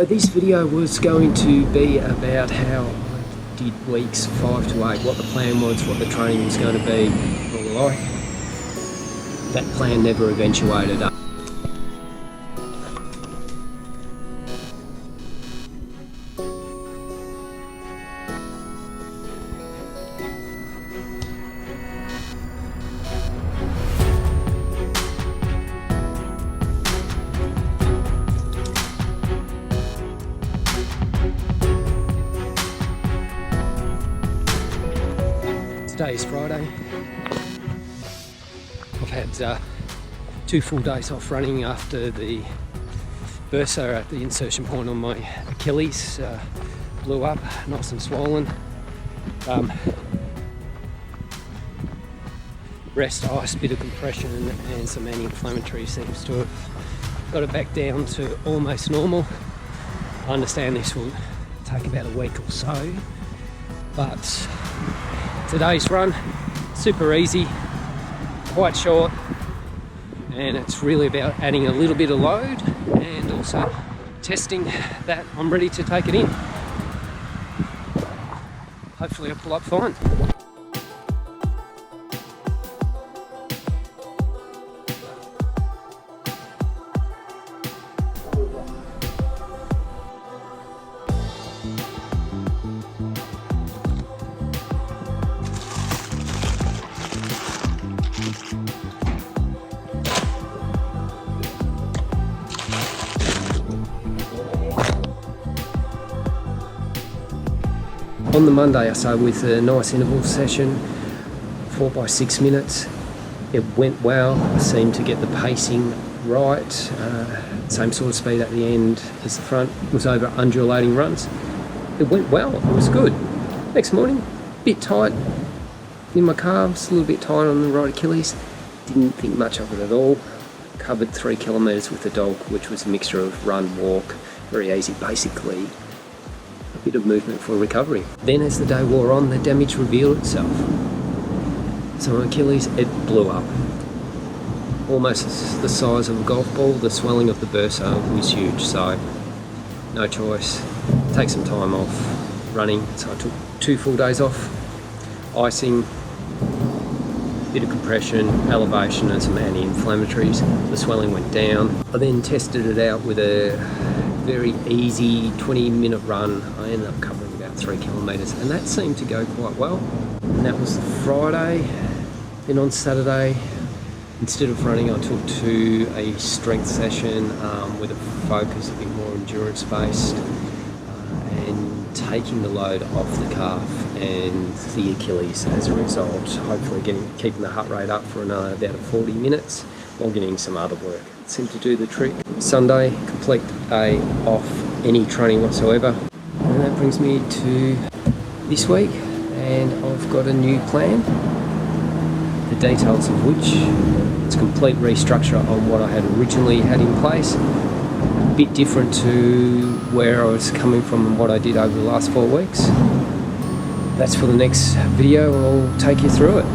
This video was going to be about how I did weeks 5 to 8, what the plan was, what the training was going to be, all the like. That plan never eventuated. Today is Friday. I've had 2 full days off running after the bursa at the insertion point on my Achilles blew up, nice and swollen. Rest, ice, bit of compression and some anti-inflammatory seems to have got it back down to almost normal. I understand this will take about a week or so, but today's run, super easy, quite short, and it's really about adding a little bit of load and also testing that I'm ready to take it in. Hopefully I'll pull up fine. On the Monday I started with a nice interval session, 4 by 6 minutes. It went well, I seemed to get the pacing right, same sort of speed at the end as the front, it was over undulating runs. It went well, it was good. Next morning, a bit tight in my calves, a little bit tight on the right Achilles. Didn't think much of it at all. Covered 3 kilometres with the dog, which was a mixture of run, walk, very easy, basically bit of movement for recovery. Then as the day wore on, the damage revealed itself. So my Achilles, it blew up. Almost the size of a golf ball. The swelling of the bursa was huge, so no choice. Take some time off running. So I took 2 full days off, icing, bit of compression, elevation and some anti-inflammatories. The swelling went down. I then tested it out with a very easy 20-minute run. I ended up covering about 3 kilometres and that seemed to go quite well. And that was Friday. Then on Saturday, instead of running, I took to a strength session with a focus a bit more endurance based and taking the load off the calf and the Achilles as a result. Hopefully keeping the heart rate up for another about 40 minutes while getting some other work. It seemed to do the trick. Sunday, complete day off any training whatsoever. And that brings me to this week, and I've got a new plan, the details of which it's a complete restructure on what I had originally had in place. A bit different to where I was coming from and what I did over the last 4 weeks. That's for the next video, I'll take you through it.